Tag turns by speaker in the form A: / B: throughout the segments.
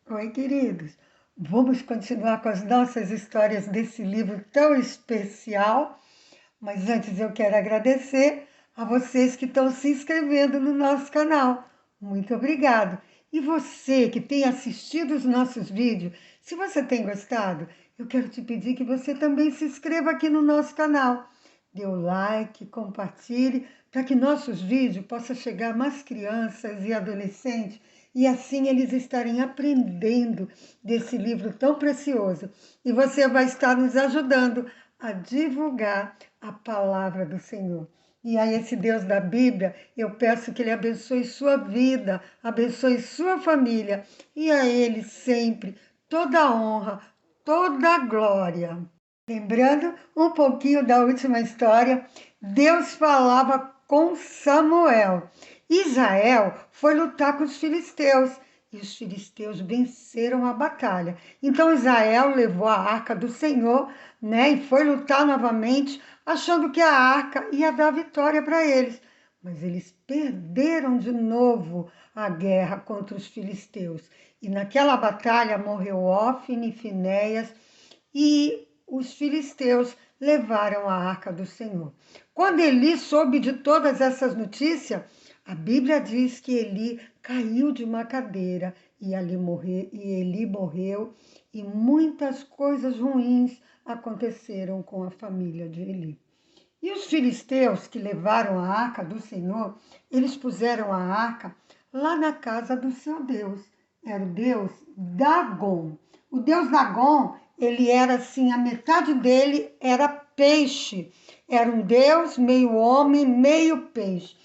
A: Oi, queridos. Vamos continuar com as nossas histórias desse livro tão especial. Mas antes eu quero agradecer a vocês que estão se inscrevendo no nosso canal. Muito obrigado. E você que tem assistido os nossos vídeos, se você tem gostado, eu quero te pedir que você também se inscreva aqui no nosso canal. Dê o like, compartilhe, para que nossos vídeos possam chegar a mais crianças e adolescentes e assim eles estarem aprendendo desse livro tão precioso. E você vai estar nos ajudando a divulgar a palavra do Senhor. E a esse Deus da Bíblia, eu peço que Ele abençoe sua vida, abençoe sua família e a Ele sempre toda a honra, toda a glória. Lembrando um pouquinho da última história, Deus falava com Samuel. Israel foi lutar com os filisteus e os filisteus venceram a batalha. Então Israel levou a arca do Senhor, né, e foi lutar novamente, achando que a arca ia dar vitória para eles. Mas eles perderam de novo a guerra contra os filisteus. E naquela batalha morreu Ofni e Finéias e os filisteus levaram a arca do Senhor. Quando Eli soube de todas essas notícias, a Bíblia diz que Eli caiu de uma cadeira e Eli morreu e muitas coisas ruins aconteceram com a família de Eli. E os filisteus que levaram a arca do Senhor, eles puseram a arca lá na casa do seu Deus. Era o Deus Dagon. O Deus Dagon, ele era assim, a metade dele era peixe. Era um Deus meio homem, meio peixe.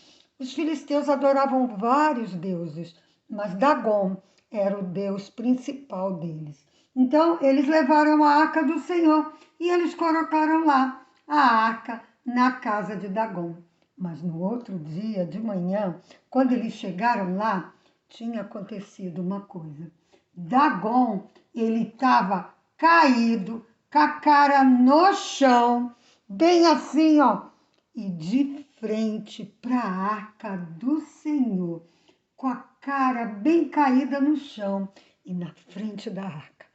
A: Os filisteus adoravam vários deuses, mas Dagon era o Deus principal deles. Então, eles levaram a arca do Senhor e eles colocaram lá a arca na casa de Dagon. Mas no outro dia de manhã, quando eles chegaram lá, tinha acontecido uma coisa. Dagon, ele estava caído, com a cara no chão, bem assim, ó, e de frente para a arca do Senhor, com a cara bem caída no chão e na frente da arca.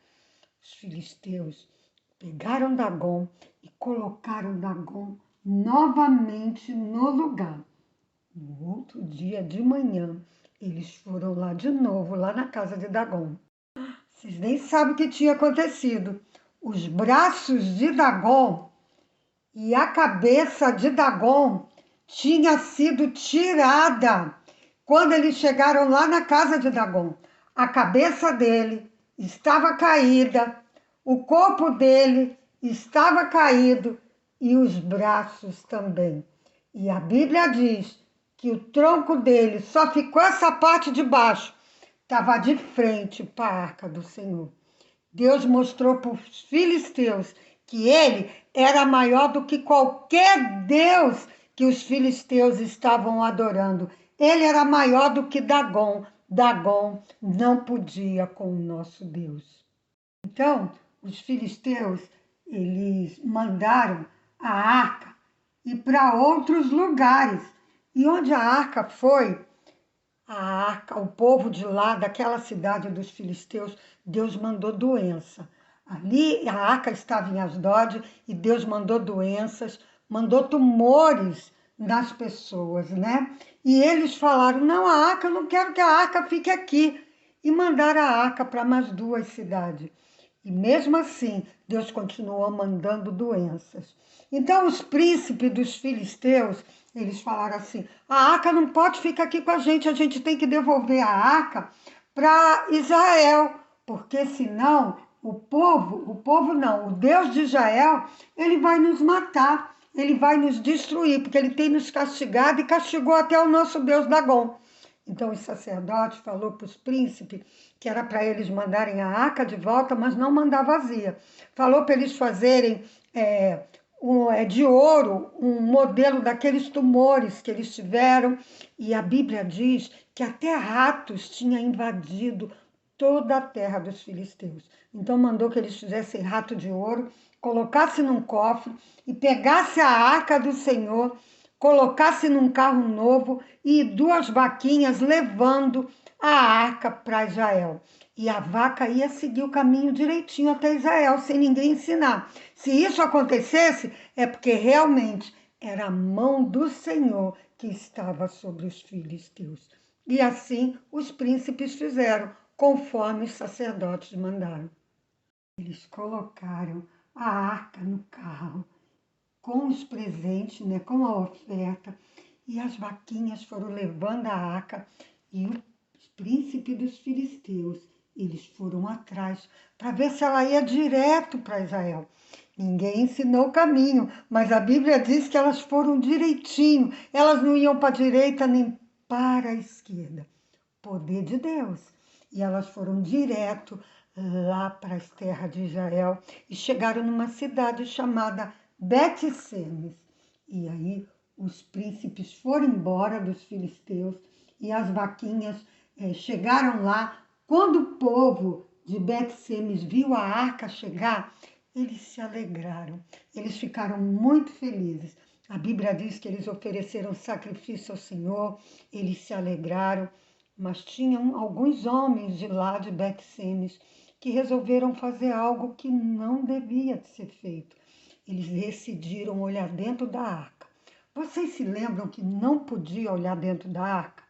A: Os filisteus pegaram Dagon e colocaram Dagon novamente no lugar. No outro dia de manhã, eles foram lá de novo, lá na casa de Dagon. Vocês nem sabem o que tinha acontecido. Os braços de Dagon e a cabeça de Dagon tinha sido tirada quando eles chegaram lá na casa de Dagon. A cabeça dele estava caída, o corpo dele estava caído e os braços também. E a Bíblia diz que o tronco dele só ficou essa parte de baixo, estava de frente para a arca do Senhor. Deus mostrou para os filisteus que ele era maior do que qualquer Deus que os filisteus estavam adorando. Ele era maior do que Dagon. Dagon não podia com o nosso Deus. Então, os filisteus, eles mandaram a arca ir para outros lugares. E onde a arca foi, a arca, o povo de lá, daquela cidade dos filisteus, Deus mandou doença. Ali a arca estava em Asdod e Deus mandou doenças, mandou tumores nas pessoas, né? E eles falaram, não, a arca, eu não quero que a arca fique aqui. E mandaram a arca para mais duas cidades. E mesmo assim, Deus continuou mandando doenças. Então, os príncipes dos filisteus, eles falaram assim, a arca não pode ficar aqui com a gente tem que devolver a arca para Israel, porque senão o povo não, o Deus de Israel, ele vai nos matar, ele vai nos destruir, porque ele tem nos castigado e castigou até o nosso Deus Dagon. Então o sacerdote falou para os príncipes que era para eles mandarem a arca de volta, mas não mandar vazia. Falou para eles fazerem de ouro um modelo daqueles tumores que eles tiveram. E a Bíblia diz que até ratos tinham invadido toda a terra dos filisteus. Então mandou que eles fizessem rato de ouro, colocassem num cofre e pegasse a arca do Senhor, colocasse num carro novo e duas vaquinhas levando a arca para Israel. E a vaca ia seguir o caminho direitinho até Israel, sem ninguém ensinar. Se isso acontecesse, é porque realmente era a mão do Senhor que estava sobre os filisteus. E assim os príncipes fizeram, conforme os sacerdotes mandaram. Eles colocaram a arca no carro, com os presentes, né, com a oferta, e as vaquinhas foram levando a arca, e os príncipes dos filisteus, eles foram atrás para ver se ela ia direto para Israel. Ninguém ensinou o caminho, mas a Bíblia diz que elas foram direitinho, elas não iam para a direita nem para a esquerda. Poder de Deus. E elas foram direto lá para as terras de Israel e chegaram numa cidade chamada Bet-Semes. E aí os príncipes foram embora dos filisteus e as vaquinhas chegaram lá. Quando o povo de Bet-Semes viu a arca chegar, eles se alegraram, eles ficaram muito felizes. A Bíblia diz que eles ofereceram sacrifício ao Senhor, eles se alegraram, mas tinham alguns homens de lá de Bet-Semes que resolveram fazer algo que não devia ser feito. Eles decidiram olhar dentro da arca. Vocês se lembram que não podia olhar dentro da arca?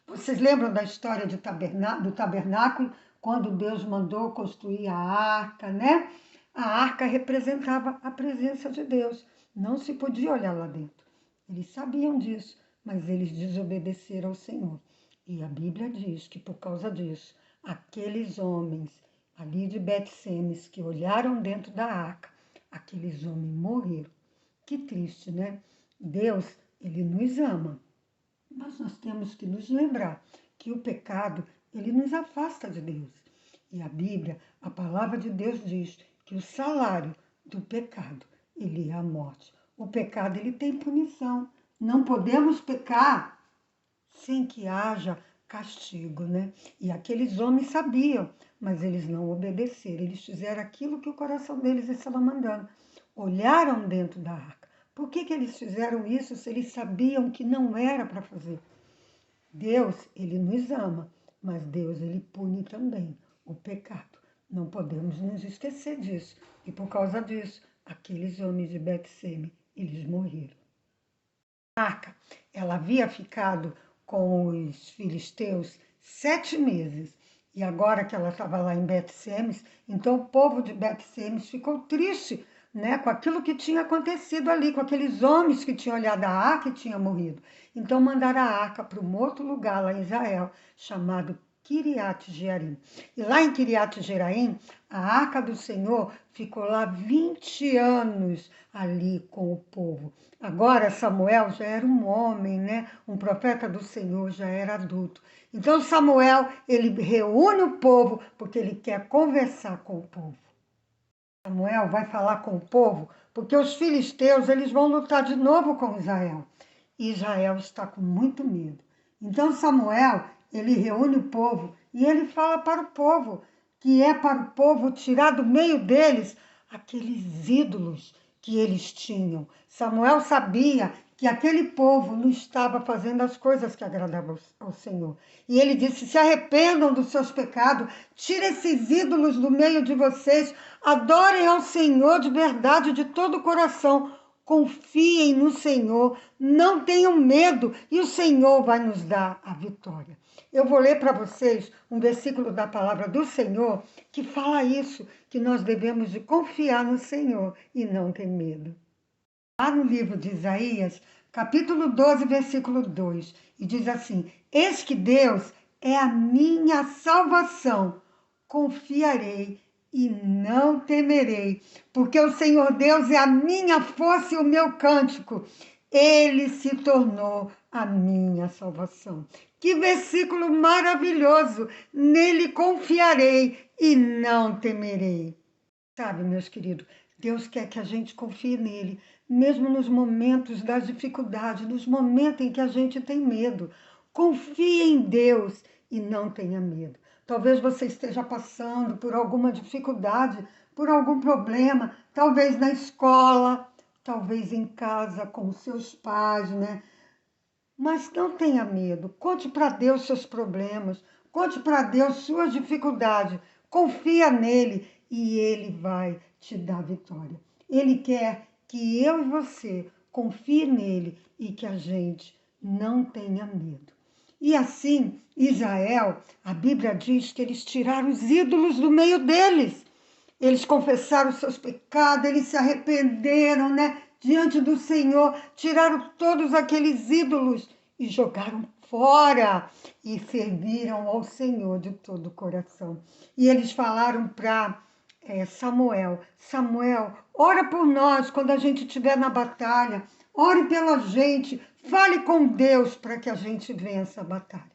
A: Vocês lembram da história do tabernáculo, quando Deus mandou construir a arca, né? A arca representava a presença de Deus. Não se podia olhar lá dentro. Eles sabiam disso, mas eles desobedeceram ao Senhor. E a Bíblia diz que por causa disso, aqueles homens ali de Bet-Semes que olharam dentro da arca, aqueles homens morreram. Que triste, né? Deus, ele nos ama, mas nós temos que nos lembrar que o pecado, ele nos afasta de Deus. E a Bíblia, a palavra de Deus diz que o salário do pecado, ele é a morte. O pecado, ele tem punição. Não podemos pecar sem que haja castigo, né? E aqueles homens sabiam, mas eles não obedeceram. Eles fizeram aquilo que o coração deles estava mandando. Olharam dentro da arca. Por que eles fizeram isso se eles sabiam que não era para fazer? Deus, ele nos ama, mas Deus, ele pune também o pecado. Não podemos nos esquecer disso. E por causa disso, aqueles homens de Bet-Seme, eles morreram. A arca, ela havia ficado com os filisteus 7 meses. E agora que ela estava lá em Bet-Semes, então o povo de Bet-Semes ficou triste, né, com aquilo que tinha acontecido ali, com aqueles homens que tinham olhado a arca e tinham morrido. Então mandaram a arca para um outro lugar lá em Israel, chamado Kiriat Jearim. E lá em Kiriat Jearim, a arca do Senhor ficou lá 20 anos ali com o povo. Agora Samuel já era um homem, né? Um profeta do Senhor, já era adulto. Então Samuel, ele reúne o povo porque ele quer conversar com o povo. Samuel vai falar com o povo porque os filisteus, eles vão lutar de novo com Israel. E Israel está com muito medo. Então Samuel, ele reúne o povo e ele fala para o povo que é para o povo tirar do meio deles aqueles ídolos que eles tinham. Samuel sabia que aquele povo não estava fazendo as coisas que agradavam ao Senhor. E ele disse: se arrependam dos seus pecados, tirem esses ídolos do meio de vocês, adorem ao Senhor de verdade, de todo o coração. Confiem no Senhor, não tenham medo e o Senhor vai nos dar a vitória. Eu vou ler para vocês um versículo da palavra do Senhor que fala isso, que nós devemos de confiar no Senhor e não ter medo. Lá no livro de Isaías, capítulo 12, versículo 2, e diz assim: eis que Deus é a minha salvação, confiarei e não temerei, porque o Senhor Deus é a minha força e o meu cântico. Ele se tornou a minha salvação. Que versículo maravilhoso! Nele confiarei e não temerei. Sabe, meus queridos, Deus quer que a gente confie nele, mesmo nos momentos das dificuldades, nos momentos em que a gente tem medo. Confie em Deus e não tenha medo. Talvez você esteja passando por alguma dificuldade, por algum problema, talvez na escola, talvez em casa com os seus pais, né? Mas não tenha medo, conte para Deus seus problemas, Conte para Deus suas dificuldades. Confia nele e ele vai te dar vitória. Ele quer que eu e você confie nele e que a gente não tenha medo. E assim, Israel, a Bíblia diz que eles tiraram os ídolos do meio deles. Eles confessaram seus pecados, eles se arrependeram, né? Diante do Senhor, tiraram todos aqueles ídolos e jogaram fora e serviram ao Senhor de todo o coração. E eles falaram para Samuel: Samuel, ora por nós quando a gente estiver na batalha, ore pela gente, fale com Deus para que a gente vença a batalha.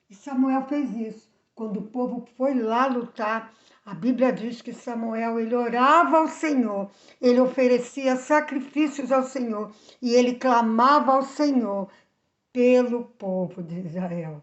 A: E Samuel fez isso. Quando o povo foi lá lutar, a Bíblia diz que Samuel, ele orava ao Senhor, ele oferecia sacrifícios ao Senhor e ele clamava ao Senhor pelo povo de Israel.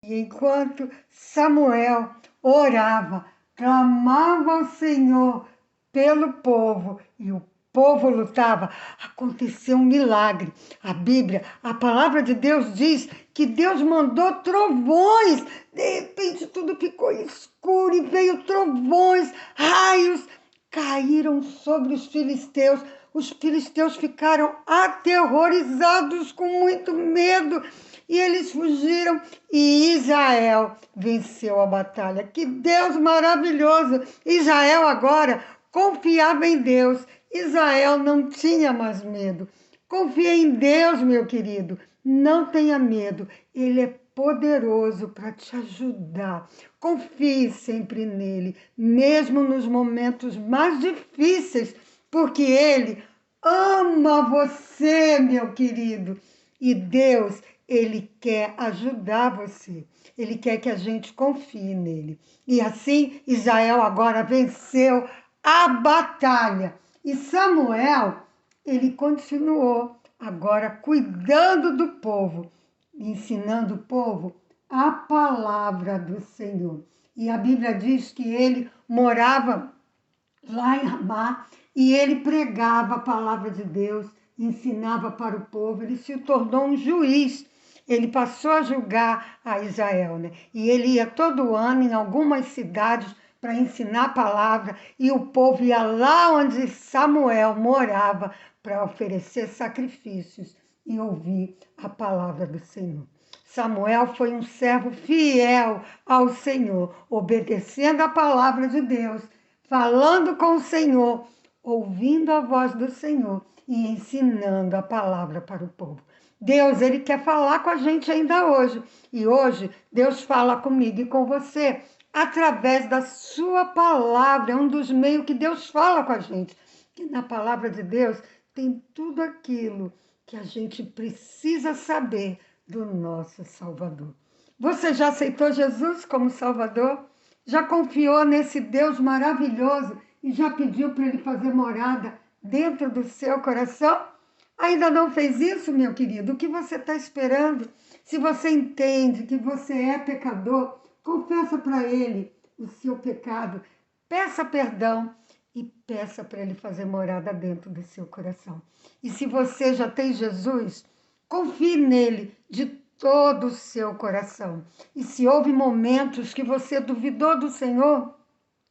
A: E enquanto Samuel orava, clamava ao Senhor pelo povo e o povo lutava, aconteceu um milagre. A Bíblia, a palavra de Deus diz que Deus mandou trovões. De repente tudo ficou escuro e veio trovões, raios caíram sobre os filisteus. Os filisteus ficaram aterrorizados, com muito medo, e eles fugiram e Israel venceu a batalha. Que Deus maravilhoso! Israel agora confiava em Deus. Israel não tinha mais medo. Confie em Deus, meu querido. Não tenha medo. Ele é poderoso para te ajudar. Confie sempre nele, mesmo nos momentos mais difíceis, porque ele ama você, meu querido. E Deus, ele quer ajudar você. Ele quer que a gente confie nele. E assim, Israel agora venceu a batalha. E Samuel, ele continuou agora cuidando do povo, ensinando o povo a palavra do Senhor. E a Bíblia diz que ele morava lá em Ramá e ele pregava a palavra de Deus, ensinava para o povo, ele se tornou um juiz. Ele passou a julgar a Israel, né? E ele ia todo ano em algumas cidades para ensinar a palavra e o povo ia lá onde Samuel morava para oferecer sacrifícios e ouvir a palavra do Senhor. Samuel foi um servo fiel ao Senhor, obedecendo a palavra de Deus, falando com o Senhor, ouvindo a voz do Senhor e ensinando a palavra para o povo. Deus, ele quer falar com a gente ainda hoje. E hoje, Deus fala comigo e com você através da sua palavra. É um dos meios que Deus fala com a gente. E na palavra de Deus tem tudo aquilo que a gente precisa saber do nosso Salvador. Você já aceitou Jesus como Salvador? Já confiou nesse Deus maravilhoso e já pediu para ele fazer morada dentro do seu coração? Ainda não fez isso, meu querido? O que você está esperando? Se você entende que você é pecador, confessa para ele o seu pecado, peça perdão e peça para ele fazer morada dentro do seu coração. E se você já tem Jesus, confie nele de todo o seu coração. E se houve momentos que você duvidou do Senhor,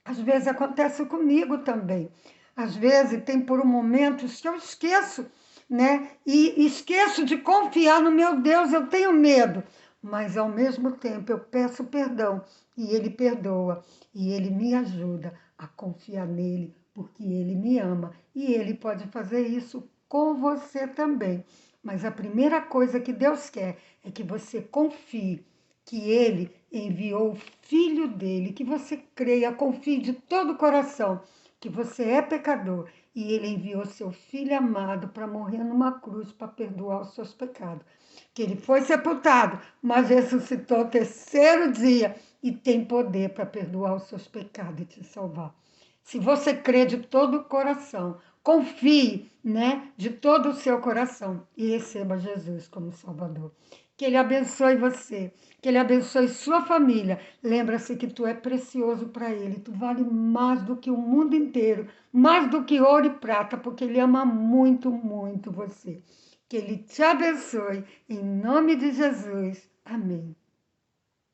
A: às vezes acontece comigo também. Às vezes tem por momentos que eu esqueço, né? E esqueço de confiar no meu Deus, eu tenho medo. Mas ao mesmo tempo eu peço perdão e ele perdoa e ele me ajuda a confiar nele, porque ele me ama e ele pode fazer isso com você também. Mas a primeira coisa que Deus quer é que você confie que ele enviou o filho dele, que você creia, confie de todo o coração que você é pecador e ele enviou seu filho amado para morrer numa cruz para perdoar os seus pecados. Que ele foi sepultado, mas ressuscitou ao terceiro dia e tem poder para perdoar os seus pecados e te salvar. Se você crê de todo o coração, confie, né, de todo o seu coração e receba Jesus como Salvador. Que ele abençoe você, que ele abençoe sua família. Lembra-se que tu é precioso para ele, tu vale mais do que o mundo inteiro, mais do que ouro e prata, porque ele ama muito, muito você. Que ele te abençoe, em nome de Jesus. Amém.